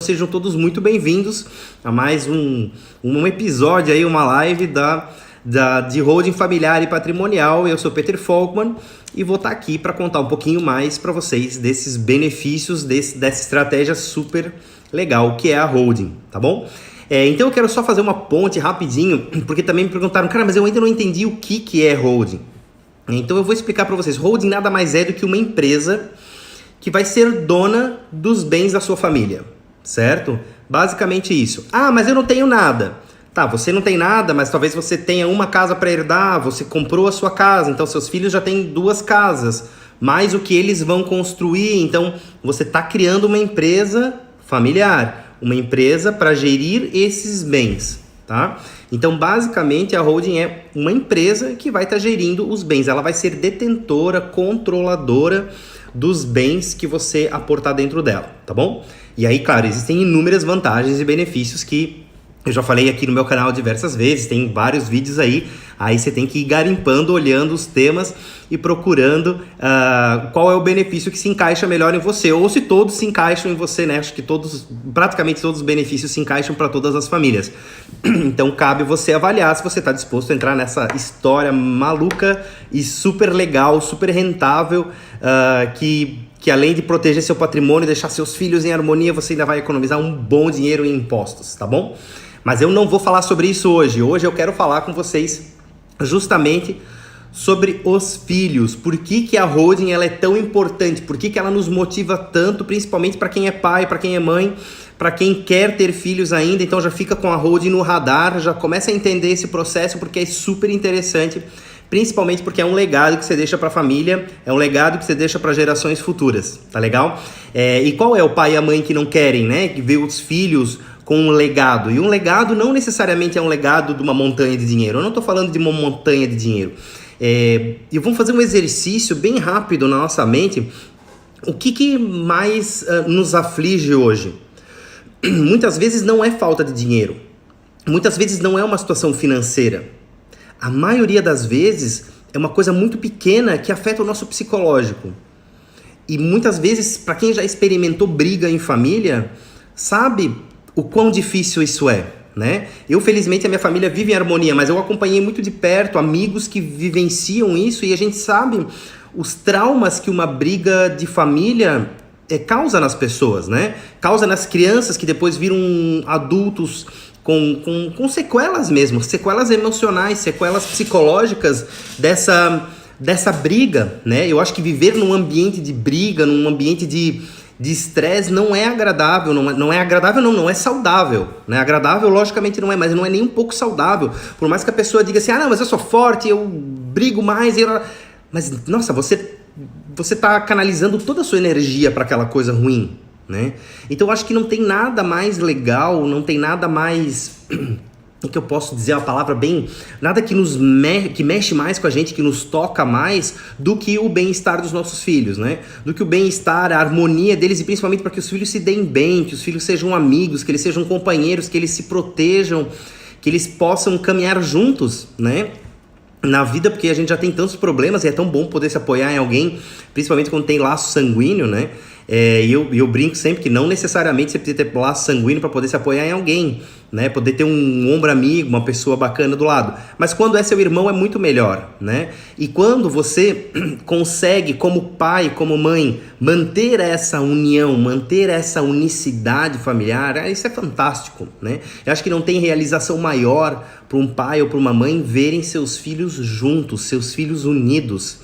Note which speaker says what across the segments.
Speaker 1: sejam todos muito bem-vindos a mais um episódio aí, uma live de holding familiar e patrimonial. Eu sou Peter Folkman e vou estar aqui para contar um pouquinho mais para vocês desses benefícios dessa estratégia super legal que é a holding, tá bom? Então eu quero só fazer uma ponte rapidinho, porque também me perguntaram, cara, mas eu ainda não entendi o que é holding. Então eu vou explicar para vocês. Holding nada mais é do que uma empresa que vai ser dona dos bens da sua família, certo? Basicamente isso. Ah, mas eu não tenho nada. Tá, você não tem nada, mas talvez você tenha uma casa para herdar, você comprou a sua casa, então seus filhos já têm 2 casas, mais o que eles vão construir, então você está criando uma empresa familiar, uma empresa para gerir esses bens, tá? Então, basicamente, a holding é uma empresa que vai estar gerindo os bens. Ela vai ser detentora, controladora dos bens que você aportar dentro dela, tá bom? E aí, claro, existem inúmeras vantagens e benefícios que eu já falei aqui no meu canal diversas vezes, tem vários vídeos aí você tem que ir garimpando, olhando os temas e procurando qual é o benefício que se encaixa melhor em você, ou se todos se encaixam em você, né? Acho que praticamente todos os benefícios se encaixam para todas as famílias. Então cabe você avaliar se você está disposto a entrar nessa história maluca e super legal, super rentável, que além de proteger seu patrimônio e deixar seus filhos em harmonia, você ainda vai economizar um bom dinheiro em impostos, tá bom? Mas eu não vou falar sobre isso hoje. Hoje eu quero falar com vocês justamente sobre os filhos. Por que a holding ela é tão importante? Por que ela nos motiva tanto, principalmente para quem é pai, para quem é mãe, para quem quer ter filhos ainda. Então já fica com a holding no radar, já começa a entender esse processo porque é super interessante, principalmente porque é um legado que você deixa para a família, é um legado que você deixa para gerações futuras, tá legal? E qual é o pai e a mãe que não querem, né? Que vê os filhos com um legado. E um legado não necessariamente é um legado de uma montanha de dinheiro. Eu não estou falando de uma montanha de dinheiro. E vamos fazer um exercício bem rápido na nossa mente. O que mais nos aflige hoje? Muitas vezes não é falta de dinheiro. Muitas vezes não é uma situação financeira. A maioria das vezes é uma coisa muito pequena que afeta o nosso psicológico. E muitas vezes, para quem já experimentou briga em família, sabe o quão difícil isso é, né? Eu, felizmente, a minha família vive em harmonia, mas eu acompanhei muito de perto amigos que vivenciam isso e a gente sabe os traumas que uma briga de família causa nas pessoas, né? Causa nas crianças que depois viram adultos com sequelas mesmo, sequelas emocionais, sequelas psicológicas dessa briga, né? Eu acho que viver num ambiente de briga, num ambiente de estresse não é agradável, não é saudável, né? Agradável logicamente não é, mas não é nem um pouco saudável. Por mais que a pessoa diga assim, não, mas eu sou forte, eu brigo mais, mas nossa, você tá canalizando toda a sua energia para aquela coisa ruim, né? Então eu acho que não tem nada mais legal, não tem nada mais o que eu posso dizer, a palavra bem, nada que que mexe mais com a gente, que nos toca mais do que o bem-estar dos nossos filhos, né? Do que o bem-estar, a harmonia deles e principalmente para que os filhos se deem bem, que os filhos sejam amigos, que eles sejam companheiros, que eles se protejam, que eles possam caminhar juntos, né? Na vida, porque a gente já tem tantos problemas e é tão bom poder se apoiar em alguém, principalmente quando tem laço sanguíneo, né? E eu brinco sempre que não necessariamente você precisa ter laço sanguíneo para poder se apoiar em alguém, né? Poder ter um ombro amigo, uma pessoa bacana do lado. Mas quando é seu irmão é muito melhor, né? E quando você consegue, como pai, como mãe, manter essa união, manter essa unicidade familiar, isso é fantástico, né? Eu acho que não tem realização maior para um pai ou para uma mãe verem seus filhos juntos, seus filhos unidos.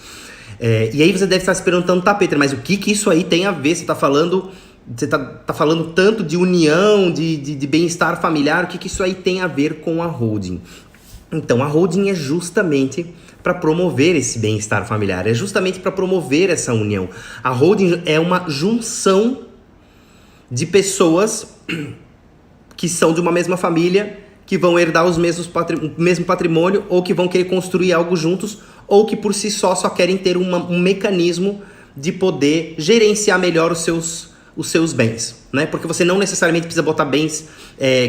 Speaker 1: E aí você deve estar se perguntando, tá, Peter, mas o que isso aí tem a ver? Você tá falando tanto de união, de bem-estar familiar, o que isso aí tem a ver com a holding? Então, a holding é justamente para promover esse bem-estar familiar, é justamente para promover essa união. A holding é uma junção de pessoas que são de uma mesma família, que vão herdar o mesmo patrimônio, ou que vão querer construir algo juntos, ou que por si só querem ter um mecanismo de poder gerenciar melhor os seus os seus bens, né? Porque você não necessariamente precisa botar bens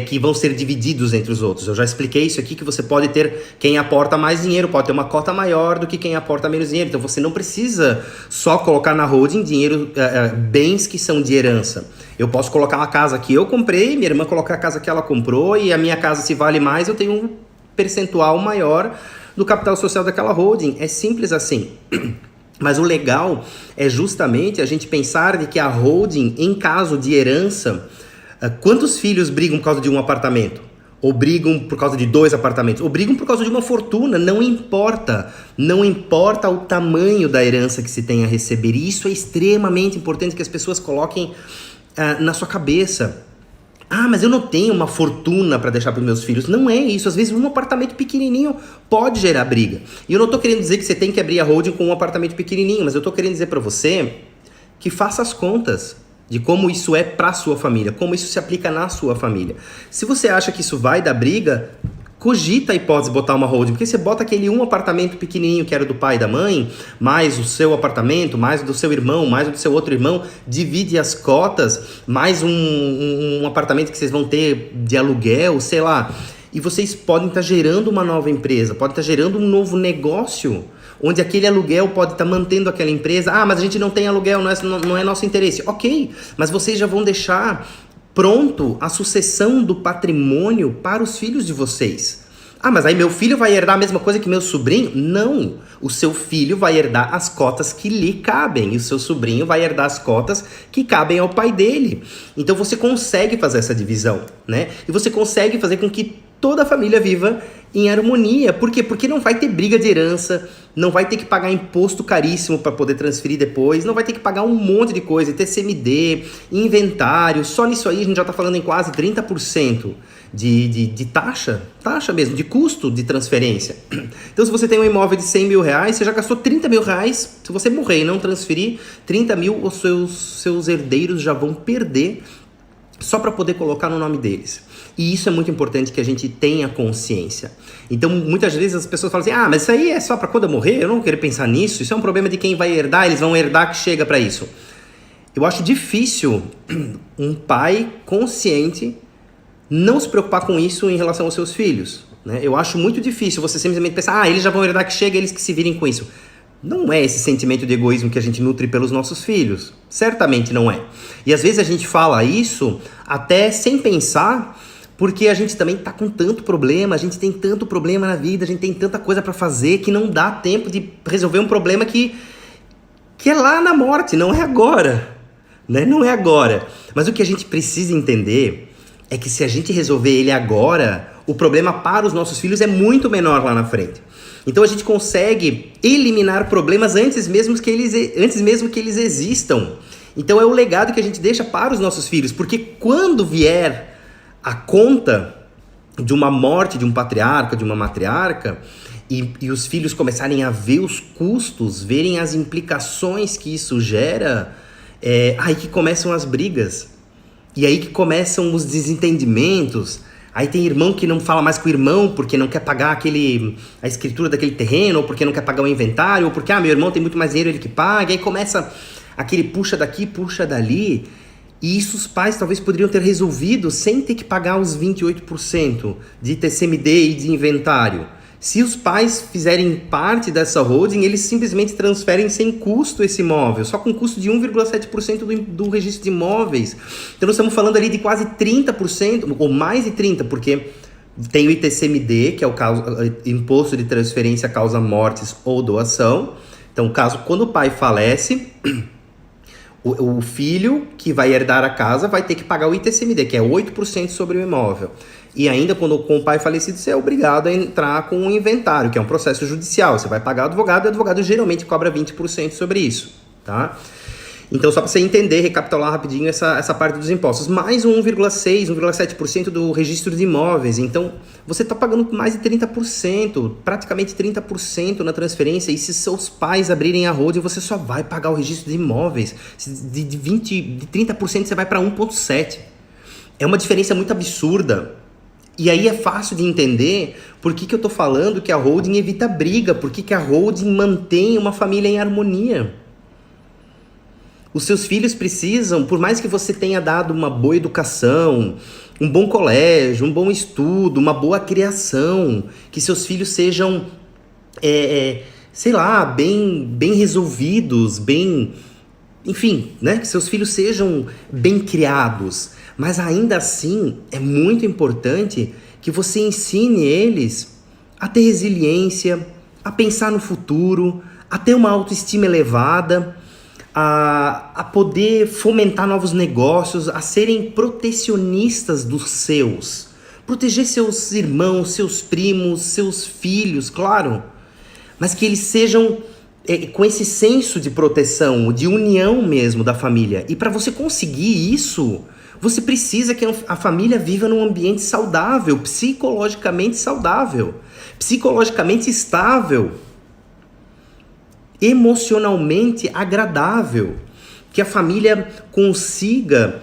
Speaker 1: que vão ser divididos entre os outros. Eu já expliquei isso aqui, que você pode ter quem aporta mais dinheiro, pode ter uma cota maior do que quem aporta menos dinheiro. Então você não precisa só colocar na holding dinheiro, bens que são de herança. Eu posso colocar uma casa que eu comprei, minha irmã colocar a casa que ela comprou, e a minha casa, se vale mais, eu tenho um percentual maior do capital social daquela holding. É simples assim. Mas o legal é justamente a gente pensar de que a holding, em caso de herança, quantos filhos brigam por causa de um apartamento? Ou brigam por causa de 2 apartamentos? Ou brigam por causa de uma fortuna? Não importa. Não importa o tamanho da herança que se tem a receber. E isso é extremamente importante que as pessoas coloquem na sua cabeça. Ah, mas eu não tenho uma fortuna para deixar para os meus filhos. Não é isso. Às vezes um apartamento pequenininho pode gerar briga. E eu não estou querendo dizer que você tem que abrir a holding com um apartamento pequenininho, mas eu estou querendo dizer para você que faça as contas de como isso é para a sua família, como isso se aplica na sua família. Se você acha que isso vai dar briga, cogita a hipótese de botar uma holding, porque você bota aquele um apartamento pequenininho que era do pai e da mãe, mais o seu apartamento, mais o do seu irmão, mais o do seu outro irmão, divide as cotas, mais um apartamento que vocês vão ter de aluguel, sei lá. E vocês podem estar gerando uma nova empresa, podem estar gerando um novo negócio, onde aquele aluguel pode estar mantendo aquela empresa. Ah, mas a gente não tem aluguel, não é nosso interesse. Ok, mas vocês já vão deixar pronto a sucessão do patrimônio para os filhos de vocês. Ah, mas aí meu filho vai herdar a mesma coisa que meu sobrinho? Não, o seu filho vai herdar as cotas que lhe cabem e o seu sobrinho vai herdar as cotas que cabem ao pai dele. Então você consegue fazer essa divisão, né? E você consegue fazer com que toda a família viva em harmonia. Por quê? Porque não vai ter briga de herança, não vai ter que pagar imposto caríssimo para poder transferir depois, não vai ter que pagar um monte de coisa, TCMD, inventário. Só nisso aí a gente já está falando em quase 30% de taxa mesmo, de custo de transferência. Então se você tem um imóvel de 100 mil reais, você já gastou 30 mil reais. Se você morrer e não transferir, 30 mil os seus herdeiros já vão perder só para poder colocar no nome deles. E isso é muito importante que a gente tenha consciência. Então, muitas vezes as pessoas falam assim, ah, mas isso aí é só para quando eu morrer, eu não quero pensar nisso, isso é um problema de quem vai herdar, eles vão herdar que chega para isso. Eu acho difícil um pai consciente não se preocupar com isso em relação aos seus filhos, né? Eu acho muito difícil você simplesmente pensar, ah, eles já vão herdar que chega, eles que se virem com isso. Não é esse sentimento de egoísmo que a gente nutre pelos nossos filhos. Certamente não é. E às vezes a gente fala isso até sem pensar, porque a gente também tá com tanto problema, a gente tem tanto problema na vida, a gente tem tanta coisa para fazer que não dá tempo de resolver um problema que é lá na morte, não é agora, né? Não é agora. Mas o que a gente precisa entender é que se a gente resolver ele agora, o problema para os nossos filhos é muito menor lá na frente. Então a gente consegue eliminar problemas antes mesmo que eles existam. Então é o legado que a gente deixa para os nossos filhos, porque quando vier a conta de uma morte de um patriarca, de uma matriarca, e os filhos começarem a ver os custos, verem as implicações que isso gera, aí que começam as brigas, e aí que começam os desentendimentos. Aí tem irmão que não fala mais com o irmão porque não quer pagar a escritura daquele terreno, ou porque não quer pagar o inventário, ou porque meu irmão tem muito mais dinheiro, ele que paga. Aí começa aquele puxa daqui, puxa dali. E isso os pais talvez poderiam ter resolvido sem ter que pagar os 28% de TCMD e de inventário. Se os pais fizerem parte dessa holding, eles simplesmente transferem sem custo esse imóvel, só com custo de 1,7% do registro de imóveis. Então nós estamos falando ali de quase 30%, ou mais de 30%, porque tem o ITCMD, que é o imposto de transferência causa mortes ou doação. Então, quando o pai falece, o filho que vai herdar a casa vai ter que pagar o ITCMD, que é 8% sobre o imóvel. E ainda com o pai falecido, você é obrigado a entrar com um inventário, que é um processo judicial. Você vai pagar o advogado, e o advogado geralmente cobra 20% sobre isso, tá? Então, só para você entender, recapitular rapidinho essa parte dos impostos. Mais 1,6%, 1,7% do registro de imóveis. Então, você está pagando mais de 30%, praticamente 30% na transferência. E se seus pais abrirem a holding, você só vai pagar o registro de imóveis. De 30% você vai para 1,7%. É uma diferença muito absurda. E aí é fácil de entender por que eu estou falando que a holding evita briga, por que a holding mantém uma família em harmonia. Os seus filhos precisam, por mais que você tenha dado uma boa educação, um bom colégio, um bom estudo, uma boa criação, que seus filhos sejam, sei lá, bem resolvidos, enfim, né? Que seus filhos sejam bem criados. Mas ainda assim, é muito importante que você ensine eles a ter resiliência, a pensar no futuro, a ter uma autoestima elevada, a poder fomentar novos negócios, a serem protecionistas dos seus. Proteger seus irmãos, seus primos, seus filhos, claro. Mas que eles sejam com esse senso de proteção, de união mesmo da família. E para você conseguir isso, você precisa que a família viva num ambiente saudável, psicologicamente estável, emocionalmente agradável, que a família consiga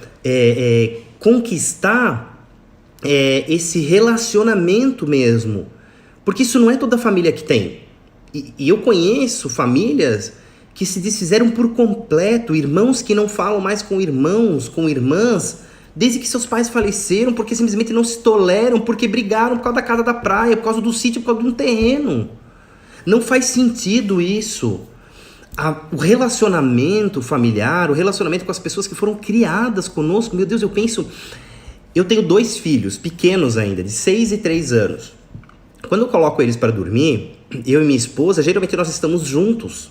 Speaker 1: conquistar esse relacionamento mesmo, porque isso não é toda família que tem, e eu conheço famílias que se desfizeram por completo, irmãos que não falam mais com irmãos, com irmãs, desde que seus pais faleceram, porque simplesmente não se toleram, porque brigaram por causa da casa da praia, por causa do sítio, por causa de um terreno. Não faz sentido isso. O relacionamento familiar, o relacionamento com as pessoas que foram criadas conosco, meu Deus, eu tenho 2 filhos, pequenos ainda, de 6 e 3 anos. Quando eu coloco eles para dormir, eu e minha esposa, geralmente nós estamos juntos.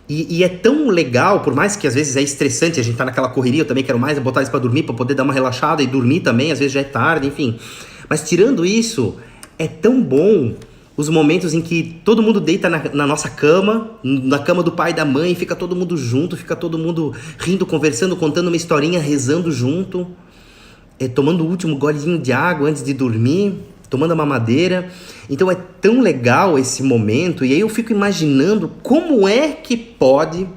Speaker 1: E é tão legal, por mais que às vezes é estressante, a gente tá naquela correria, eu também quero mais botar eles para dormir, para poder dar uma relaxada e dormir também, às vezes já é tarde, enfim. Mas tirando isso, é tão bom os momentos em que todo mundo deita na nossa cama, na cama do pai e da mãe, fica todo mundo junto, fica todo mundo rindo, conversando, contando uma historinha, rezando junto, tomando o último golinho de água antes de dormir, tomando a mamadeira. Então é tão legal esse momento, e aí eu fico imaginando como é que pode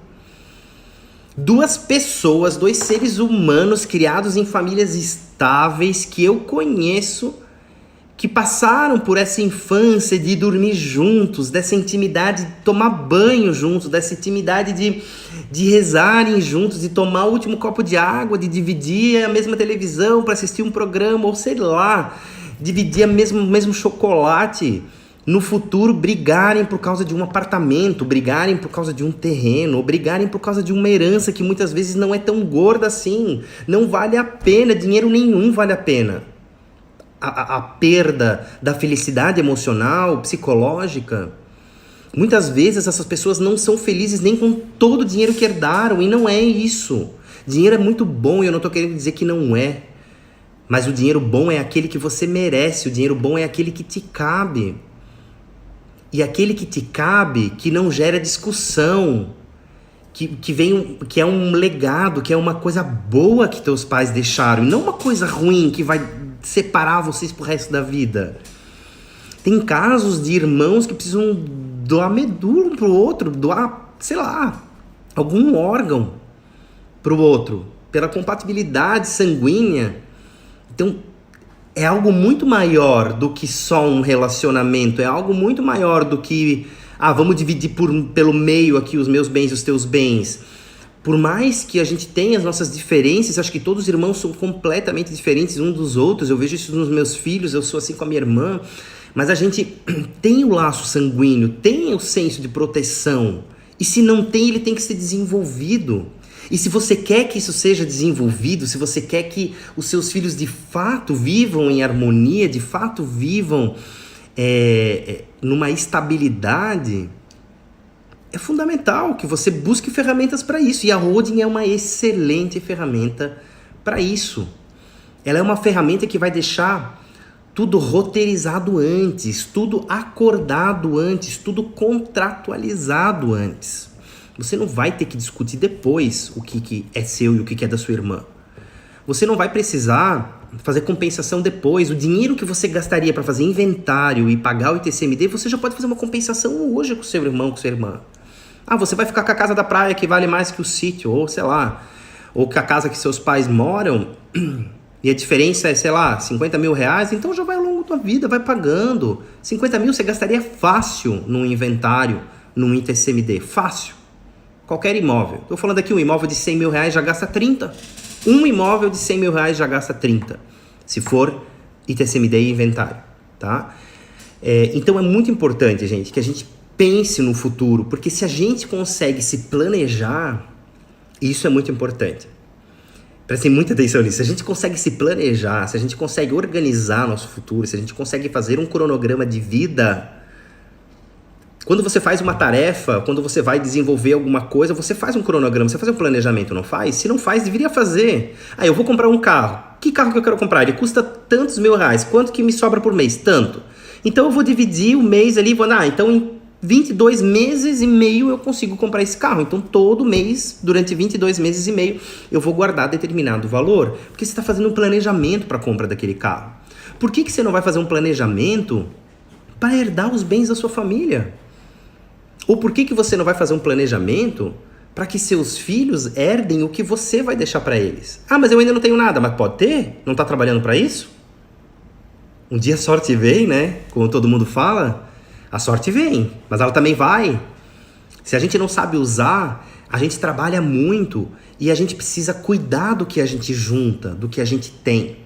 Speaker 1: 2 pessoas, 2 seres humanos criados em famílias estáveis que eu conheço, que passaram por essa infância de dormir juntos, dessa intimidade de tomar banho juntos, dessa intimidade de rezarem juntos, de tomar o último copo de água, de dividir a mesma televisão para assistir um programa, ou sei lá, dividir o mesmo chocolate, no futuro brigarem por causa de um apartamento, brigarem por causa de um terreno, ou brigarem por causa de uma herança que muitas vezes não é tão gorda assim, não vale a pena, dinheiro nenhum vale a pena. A perda da felicidade emocional, psicológica. Muitas vezes essas pessoas não são felizes nem com todo o dinheiro que herdaram, e não é isso. Dinheiro é muito bom, e eu não estou querendo dizer que não é. Mas o dinheiro bom é aquele que você merece, o dinheiro bom é aquele que te cabe. E aquele que te cabe, que não gera discussão, que é um legado, que é uma coisa boa que teus pais deixaram, e não uma coisa ruim que vai separar vocês pro resto da vida. Tem casos de irmãos que precisam doar medula um pro outro, doar, sei lá, algum órgão pro outro, pela compatibilidade sanguínea. Então, é algo muito maior do que só um relacionamento, é algo muito maior do que, vamos dividir pelo meio aqui os meus bens e os teus bens. Por mais que a gente tenha as nossas diferenças, acho que todos os irmãos são completamente diferentes uns dos outros, eu vejo isso nos meus filhos, eu sou assim com a minha irmã, mas a gente tem o laço sanguíneo, tem o senso de proteção, e se não tem, ele tem que ser desenvolvido. E se você quer que isso seja desenvolvido, se você quer que os seus filhos de fato vivam em harmonia, de fato vivam numa estabilidade, é fundamental que você busque ferramentas para isso. E a holding é uma excelente ferramenta para isso. Ela é uma ferramenta que vai deixar tudo roteirizado antes, tudo acordado antes, tudo contratualizado antes. Você não vai ter que discutir depois o que é seu e o que é da sua irmã. Você não vai precisar fazer compensação depois. O dinheiro que você gastaria para fazer inventário e pagar o ITCMD, você já pode fazer uma compensação hoje com seu irmão, com sua irmã. Você vai ficar com a casa da praia que vale mais que o sítio, ou sei lá, ou com a casa que seus pais moram, e a diferença é, sei lá, 50 mil reais, então já vai ao longo da vida, vai pagando. 50 mil você gastaria fácil num inventário, num ITCMD, fácil. Qualquer imóvel. Estou falando aqui, um imóvel de 100 mil reais já gasta 30. Um imóvel de 100 mil reais já gasta 30. Se for ITCMD e inventário, tá? Então é muito importante, gente, que a gente pense no futuro, porque se a gente consegue se planejar, isso é muito importante. Prestem muita atenção nisso. Se a gente consegue se planejar, se a gente consegue organizar nosso futuro, se a gente consegue fazer um cronograma de vida, quando você faz uma tarefa, quando você vai desenvolver alguma coisa, você faz um cronograma, você faz um planejamento, não faz? Se não faz, deveria fazer. Eu vou comprar um carro. Que carro que eu quero comprar? Ele custa tantos mil reais. Quanto que me sobra por mês? Tanto. Então eu vou dividir o mês ali, então em 22 meses e meio eu consigo comprar esse carro. Então todo mês, durante 22 meses e meio, eu vou guardar determinado valor. Porque você está fazendo um planejamento para a compra daquele carro. Por que você não vai fazer um planejamento para herdar os bens da sua família? Ou por que você não vai fazer um planejamento para que seus filhos herdem o que você vai deixar para eles? Mas eu ainda não tenho nada. Mas pode ter? Não está trabalhando para isso? Um dia a sorte vem, né? Como todo mundo fala. A sorte vem, mas ela também vai. Se a gente não sabe usar, a gente trabalha muito e a gente precisa cuidar do que a gente junta, do que a gente tem.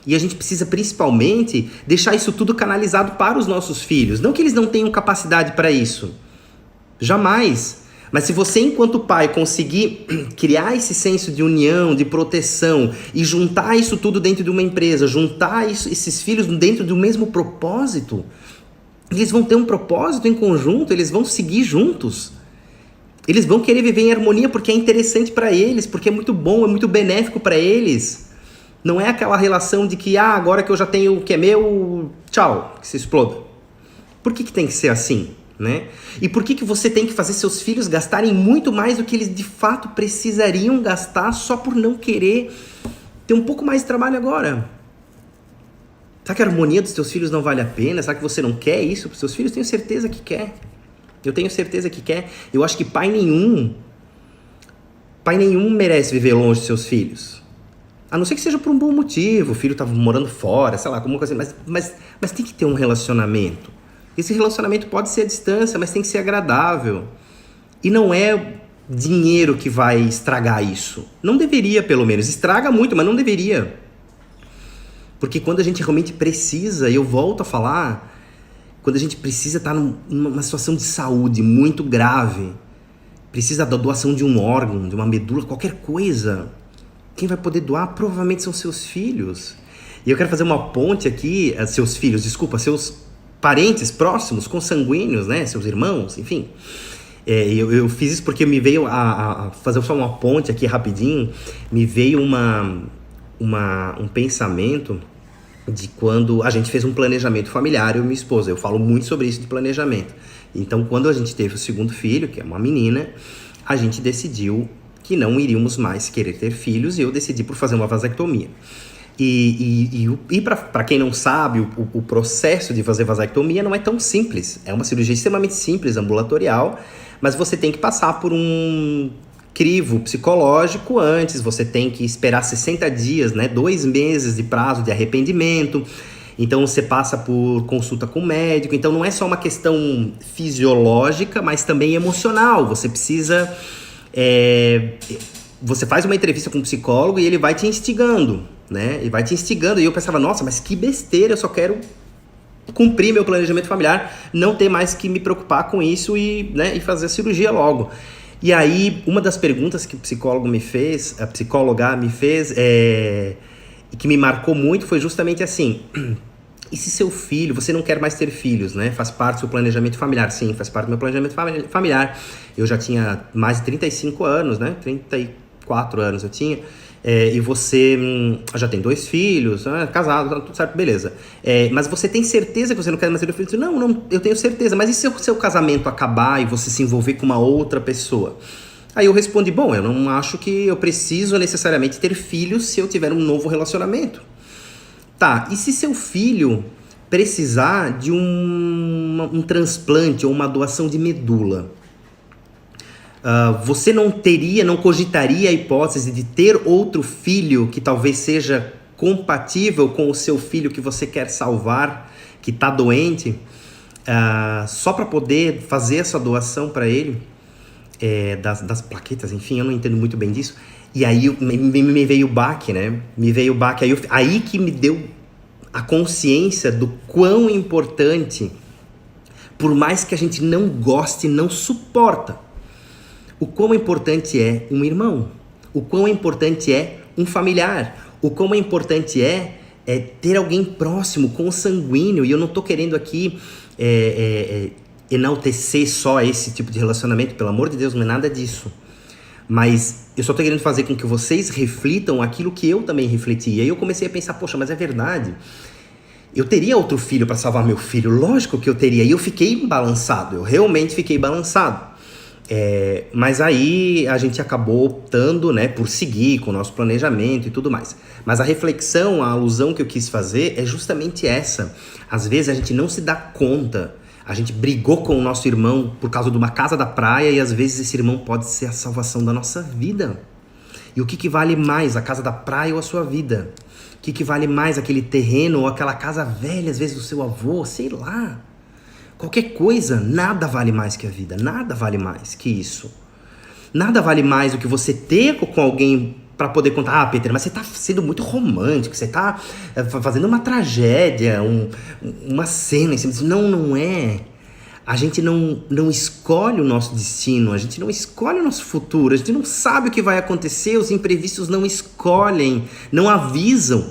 Speaker 1: E a gente precisa principalmente deixar isso tudo canalizado para os nossos filhos. Não que eles não tenham capacidade para isso. Jamais. Mas se você, enquanto pai, conseguir criar esse senso de união, de proteção e juntar isso tudo dentro de uma empresa, juntar esses filhos dentro do mesmo propósito, eles vão ter um propósito em conjunto, eles vão seguir juntos. Eles vão querer viver em harmonia porque é interessante para eles, porque é muito bom, é muito benéfico para eles. Não é aquela relação de que, agora que eu já tenho o que é meu, tchau, que se exploda. Por que tem que ser assim? Né? E por que você tem que fazer seus filhos gastarem muito mais do que eles de fato precisariam gastar só por não querer ter um pouco mais de trabalho agora? Será que a harmonia dos teus filhos não vale a pena? Será que você não quer isso para os seus filhos? Tenho certeza que quer. Eu tenho certeza que quer. Eu acho que pai nenhum merece viver longe de seus filhos. A não ser que seja por um bom motivo. O filho estava morando fora, sei lá, como coisa assim. Mas tem que ter um relacionamento. Esse relacionamento pode ser à distância, mas tem que ser agradável. E não é dinheiro que vai estragar isso. Não deveria, pelo menos. Estraga muito, mas não deveria. Porque quando a gente realmente precisa, e eu volto a falar, quando a gente precisa estar numa situação de saúde muito grave, precisa da doação de um órgão, de uma medula, qualquer coisa, quem vai poder doar provavelmente são seus filhos. E eu quero fazer uma ponte aqui, seus parentes próximos, consanguíneos, né? Seus irmãos, enfim. Eu fiz isso porque me veio a fazer só uma ponte aqui rapidinho, me veio um pensamento de quando a gente fez um planejamento familiar, eu e minha esposa. Eu falo muito sobre isso de planejamento. Então, quando a gente teve o segundo filho, que é uma menina, a gente decidiu que não iríamos mais querer ter filhos e eu decidi por fazer uma vasectomia. E para quem não sabe, o processo de fazer vasectomia não é tão simples. É uma cirurgia extremamente simples, ambulatorial, mas você tem que passar por um crivo psicológico antes, você tem que esperar 60 dias, né, 2 meses de prazo de arrependimento. Então você passa por consulta com o médico. Então não é só uma questão fisiológica, mas também emocional. Você precisa... Você faz uma entrevista com um psicólogo e ele vai te instigando, né? Ele vai te instigando. E eu pensava, nossa, mas que besteira, eu só quero cumprir meu planejamento familiar, não ter mais que me preocupar com isso e fazer a cirurgia logo. E aí, uma das perguntas que a psicóloga me fez, e que me marcou muito, foi justamente assim: e se seu filho, você não quer mais ter filhos, né? Faz parte do seu planejamento familiar? Sim, faz parte do meu planejamento familiar. Eu já tinha mais de 35 anos, né? 34 anos eu tinha. E você já tem 2 filhos, casado, tudo certo, beleza. Mas você tem certeza que você não quer mais ter filhos? Não, eu tenho certeza. Mas e se o seu casamento acabar e você se envolver com uma outra pessoa? Aí eu respondi, bom, eu não acho que eu preciso necessariamente ter filhos se eu tiver um novo relacionamento. Tá, e se seu filho precisar de um transplante ou uma doação de medula? Você não cogitaria a hipótese de ter outro filho que talvez seja compatível com o seu filho que você quer salvar, que está doente, só para poder fazer essa doação para ele? das plaquetas, enfim, eu não entendo muito bem disso. E aí me veio o baque, né? Me veio o baque. Aí que me deu a consciência do quão importante, por mais que a gente não goste, não suporta, o quão importante é um irmão, o quão importante é um familiar, o quão importante é ter alguém próximo, consanguíneo. E eu não tô querendo aqui enaltecer só esse tipo de relacionamento, pelo amor de Deus, não é nada disso. Mas eu só tô querendo fazer com que vocês reflitam aquilo que eu também refleti. E aí eu comecei a pensar, poxa, mas é verdade. Eu teria outro filho para salvar meu filho, lógico que eu teria. E eu fiquei balançado, eu realmente fiquei balançado. Mas aí a gente acabou optando, né, por seguir com o nosso planejamento e tudo mais. Mas a reflexão, a alusão que eu quis fazer é justamente essa. Às vezes a gente não se dá conta. A gente brigou com o nosso irmão por causa de uma casa da praia e às vezes esse irmão pode ser a salvação da nossa vida. E o que vale mais, a casa da praia ou a sua vida? O que vale mais, aquele terreno ou aquela casa velha, às vezes do seu avô, sei lá. Qualquer coisa, nada vale mais que a vida, nada vale mais que isso. Nada vale mais do que você ter com alguém para poder contar, Peter, mas você tá sendo muito romântico, você tá fazendo uma tragédia, uma cena em cima disso. Não é. A gente não escolhe o nosso destino, a gente não escolhe o nosso futuro, a gente não sabe o que vai acontecer, os imprevistos não escolhem, não avisam.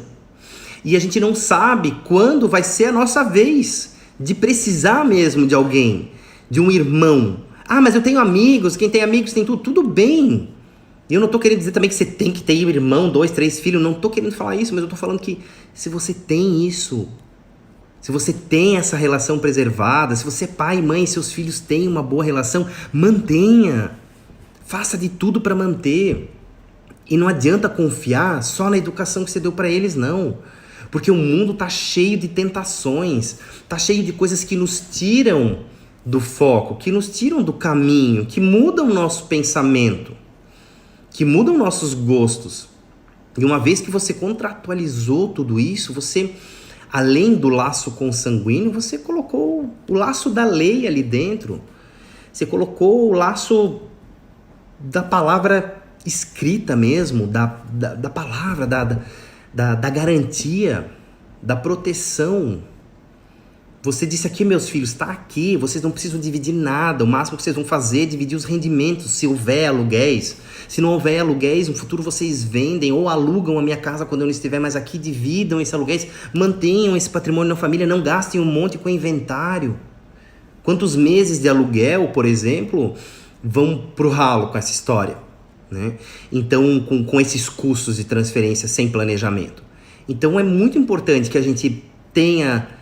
Speaker 1: E a gente não sabe quando vai ser a nossa vez de precisar mesmo de alguém, de um irmão. Ah, mas eu tenho amigos, quem tem amigos tem tudo. Tudo bem. Eu não tô querendo dizer também que você tem que ter irmão, 2, 3 filhos, não tô querendo falar isso, mas eu tô falando que se você tem isso, se você tem essa relação preservada, se você é pai e mãe e seus filhos têm uma boa relação, mantenha. Faça de tudo para manter. E não adianta confiar só na educação que você deu para eles, não. Porque o mundo tá cheio de tentações, tá cheio de coisas que nos tiram do foco, que nos tiram do caminho, que mudam o nosso pensamento, que mudam nossos gostos. E uma vez que você contratualizou tudo isso, você, além do laço consanguíneo, você colocou o laço da lei ali dentro. Você colocou o laço da palavra escrita mesmo, da palavra, da garantia, da proteção. Você disse aqui, meus filhos, está aqui, vocês não precisam dividir nada, o máximo que vocês vão fazer é dividir os rendimentos, se houver aluguéis. Se não houver aluguéis, no futuro vocês vendem ou alugam a minha casa quando eu não estiver mais aqui, dividam esses aluguéis, mantenham esse patrimônio na família, não gastem um monte com inventário. Quantos meses de aluguel, por exemplo, vão pro ralo com essa história, né? Então, com esses custos de transferência sem planejamento. Então, é muito importante que a gente tenha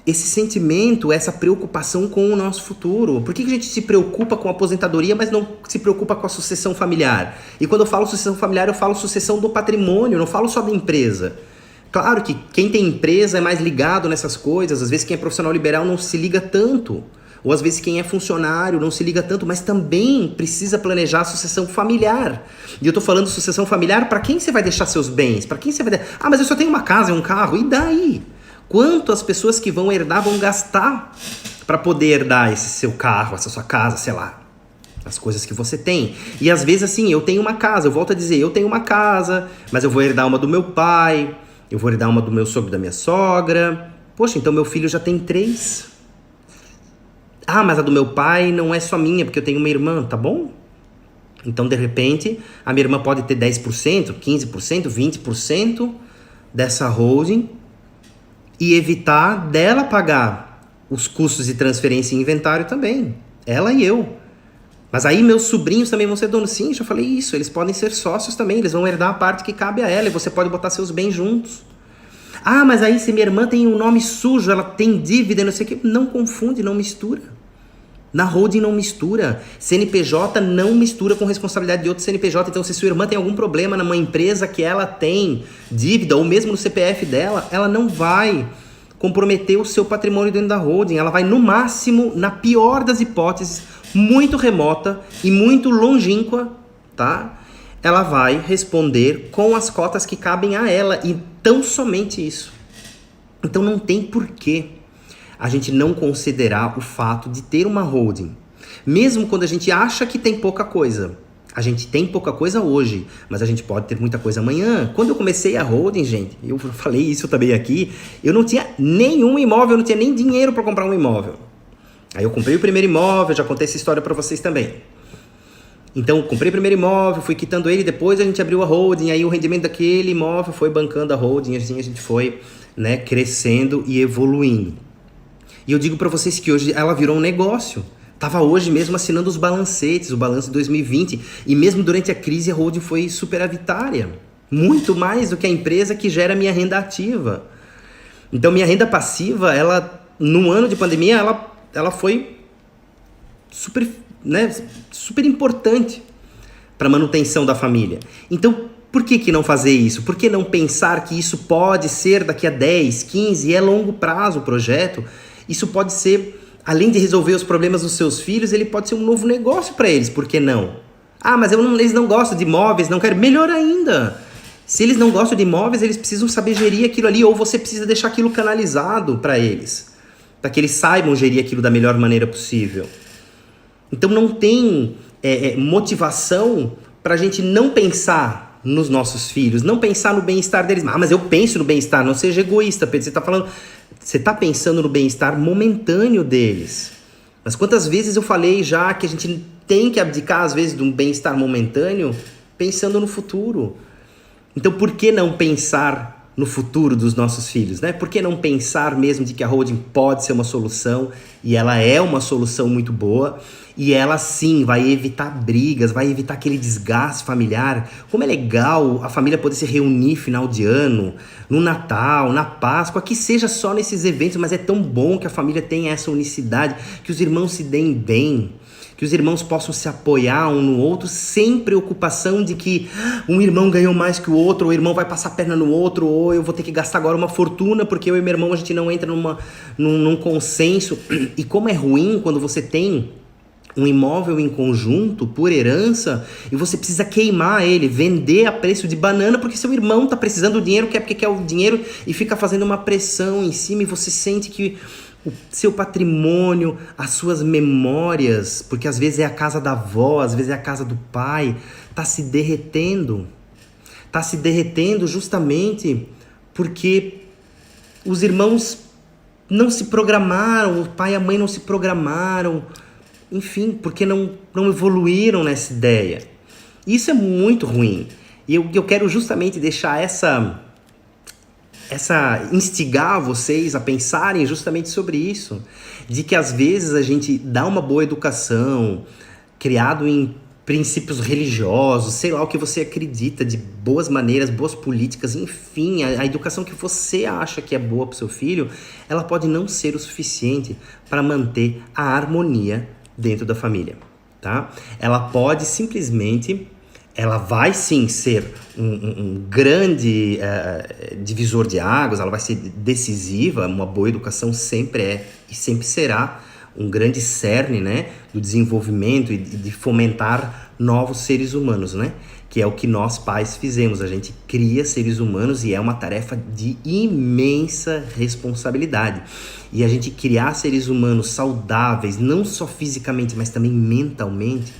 Speaker 1: esse sentimento, essa preocupação com o nosso futuro. Por que a gente se preocupa com a aposentadoria, mas não se preocupa com a sucessão familiar? E quando eu falo sucessão familiar, eu falo sucessão do patrimônio, não falo só da empresa. Claro que quem tem empresa é mais ligado nessas coisas, às vezes quem é profissional liberal não se liga tanto, ou às vezes quem é funcionário não se liga tanto, mas também precisa planejar a sucessão familiar. E eu tô falando sucessão familiar, para quem você vai deixar seus bens? Para quem você vai Ah, mas eu só tenho uma casa e um carro, e daí? Quanto as pessoas que vão herdar vão gastar para poder herdar esse seu carro, essa sua casa, sei lá, as coisas que você tem? E às vezes assim, eu tenho uma casa, eu volto a dizer, eu tenho uma casa, mas eu vou herdar uma do meu pai, eu vou herdar uma do meu sogro e da minha sogra. Poxa, então meu filho já tem 3. Ah, mas a do meu pai não é só minha, porque eu tenho uma irmã, tá bom? Então, de repente, a minha irmã pode ter 10%, 15%, 20% dessa holding e evitar dela pagar os custos de transferência e inventário também. Ela e eu. Mas aí meus sobrinhos também vão ser donos. Sim, já falei isso. Eles podem ser sócios também. Eles vão herdar a parte que cabe a ela e você pode botar seus bens juntos. Ah, mas aí se minha irmã tem um nome sujo, ela tem dívida, não sei o quê. Não confunde, não mistura. Na holding não mistura. CNPJ não mistura com responsabilidade de outro CNPJ. Então, se sua irmã tem algum problema numa empresa que ela tem dívida, ou mesmo no CPF dela, ela não vai comprometer o seu patrimônio dentro da holding. Ela vai, no máximo, na pior das hipóteses, muito remota e muito longínqua, tá? Ela vai responder com as cotas que cabem a ela. E tão somente isso. Então, não tem porquê a gente não considerar o fato de ter uma holding. Mesmo quando a gente acha que tem pouca coisa. A gente tem pouca coisa hoje, mas a gente pode ter muita coisa amanhã. Quando eu comecei a holding, gente, eu falei isso também aqui, eu não tinha nenhum imóvel, eu não tinha nem dinheiro para comprar um imóvel. Aí eu comprei o primeiro imóvel, já contei essa história para vocês também. Então, comprei o primeiro imóvel, fui quitando ele, depois a gente abriu a holding, aí o rendimento daquele imóvel foi bancando a holding, assim a gente foi, né, crescendo e evoluindo. E eu digo para vocês que hoje ela virou um negócio. Tava hoje mesmo assinando os balancetes, o balanço de 2020, e mesmo durante a crise a holding foi superavitária. Muito mais do que a empresa que gera minha renda ativa. Então minha renda passiva, ela, no ano de pandemia, ela foi super, né, super importante para a manutenção da família. Então, por que não fazer isso? Por que não pensar que isso pode ser daqui a 10, 15, é longo prazo o projeto? Isso pode ser, além de resolver os problemas dos seus filhos, ele pode ser um novo negócio para eles, por que não? Ah, mas eles não gostam de imóveis, não querem. Melhor ainda! Se eles não gostam de imóveis, eles precisam saber gerir aquilo ali, ou você precisa deixar aquilo canalizado para eles, para que eles saibam gerir aquilo da melhor maneira possível. Então não tem motivação para a gente não pensar nos nossos filhos, não pensar no bem-estar deles. Ah, mas eu penso no bem-estar, não seja egoísta, Pedro. Você está pensando no bem-estar momentâneo deles. Mas quantas vezes eu falei já que a gente tem que abdicar, às vezes, de um bem-estar momentâneo pensando no futuro. Então, por que não pensar no futuro dos nossos filhos, né? Por que não pensar mesmo de que a holding pode ser uma solução, e ela é uma solução muito boa, e ela sim vai evitar brigas, vai evitar aquele desgaste familiar. Como é legal a família poder se reunir final de ano, no Natal, na Páscoa, que seja só nesses eventos, mas é tão bom que a família tenha essa unicidade, que os irmãos se deem bem, que os irmãos possam se apoiar um no outro sem preocupação de que um irmão ganhou mais que o outro, ou o irmão vai passar a perna no outro, ou eu vou ter que gastar agora uma fortuna porque eu e meu irmão a gente não entra num consenso. E como é ruim quando você tem um imóvel em conjunto, por herança, e você precisa queimar ele, vender a preço de banana, porque seu irmão está precisando do dinheiro, porque quer o dinheiro, e fica fazendo uma pressão em cima, e você sente que o seu patrimônio, as suas memórias, porque às vezes é a casa da avó, às vezes é a casa do pai, está se derretendo. Está se derretendo justamente porque os irmãos não se programaram, o pai e a mãe não se programaram, enfim, porque não evoluíram nessa ideia. Isso é muito ruim. E eu quero justamente deixar instigar vocês a pensarem justamente sobre isso, de que às vezes a gente dá uma boa educação, criado em princípios religiosos, sei lá o que você acredita, de boas maneiras, boas políticas, enfim, a educação que você acha que é boa para o seu filho, ela pode não ser o suficiente para manter a harmonia dentro da família, tá? Ela pode simplesmente, ela vai sim ser um grande divisor de águas, ela vai ser decisiva, uma boa educação sempre é e sempre será um grande cerne, né, do desenvolvimento e de fomentar novos seres humanos, né? Que é o que nós pais fizemos, a gente cria seres humanos e é uma tarefa de imensa responsabilidade. E a gente criar seres humanos saudáveis, não só fisicamente, mas também mentalmente,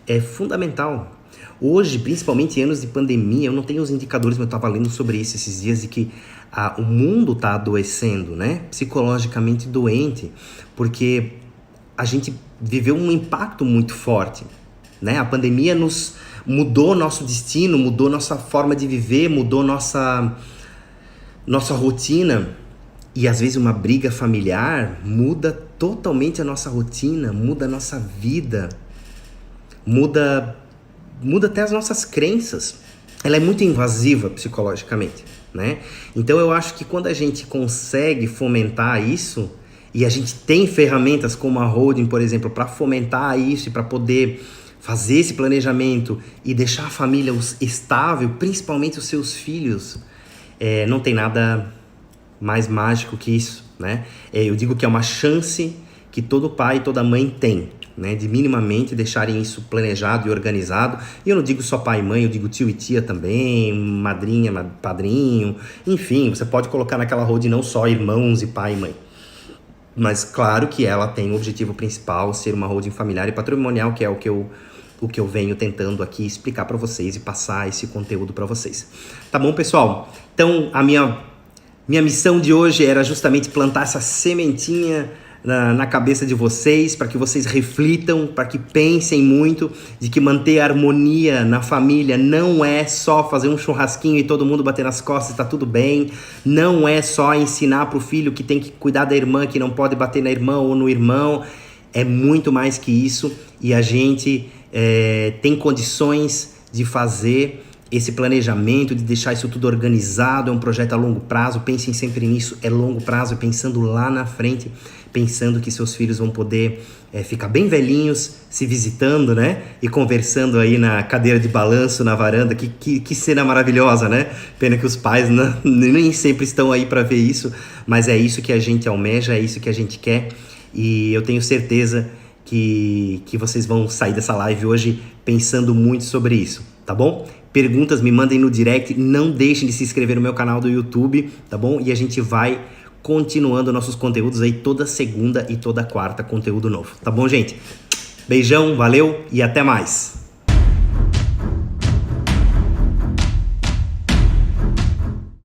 Speaker 1: é fundamental. Hoje, principalmente em anos de pandemia, eu não tenho os indicadores, mas eu estava lendo sobre isso esses dias, de que o mundo está adoecendo, né? Psicologicamente doente, porque a gente viveu um impacto muito forte, né? A pandemia nos mudou nosso destino, mudou nossa forma de viver, mudou nossa rotina. E às vezes uma briga familiar muda totalmente a nossa rotina, muda a nossa vida, muda até as nossas crenças. Ela é muito invasiva psicologicamente, né? Então eu acho que quando a gente consegue fomentar isso, e a gente tem ferramentas como a holding, por exemplo, para fomentar isso e para poder fazer esse planejamento e deixar a família estável, principalmente os seus filhos, não tem nada mais mágico que isso, né? Eu digo que é uma chance que todo pai e toda mãe tem, né, de minimamente deixarem isso planejado e organizado. E eu não digo só pai e mãe, eu digo tio e tia também, madrinha, padrinho, enfim, você pode colocar naquela holding não só irmãos e pai e mãe. Mas claro que ela tem o objetivo principal, ser uma holding familiar e patrimonial, que é o que eu venho tentando aqui explicar para vocês e passar esse conteúdo para vocês. Tá bom, pessoal? Então, a minha missão de hoje era justamente plantar essa sementinha na cabeça de vocês, para que vocês reflitam, para que pensem muito de que manter a harmonia na família não é só fazer um churrasquinho e todo mundo bater nas costas, tá tudo bem. Não é só ensinar pro filho que tem que cuidar da irmã, que não pode bater na irmã ou no irmão. É muito mais que isso, e a gente tem condições de fazer esse planejamento, de deixar isso tudo organizado. É um projeto a longo prazo, pensem sempre nisso, é longo prazo, pensando lá na frente, pensando que seus filhos vão poder ficar bem velhinhos, se visitando, né? E conversando aí na cadeira de balanço, na varanda. Que cena maravilhosa, né? Pena que os pais nem sempre estão aí para ver isso, mas é isso que a gente almeja, é isso que a gente quer, e eu tenho certeza que vocês vão sair dessa live hoje pensando muito sobre isso, tá bom? Perguntas, me mandem no direct, não deixem de se inscrever no meu canal do YouTube, tá bom? E a gente vai continuando nossos conteúdos aí toda segunda e toda quarta, conteúdo novo, tá bom, gente? Beijão, valeu e até mais!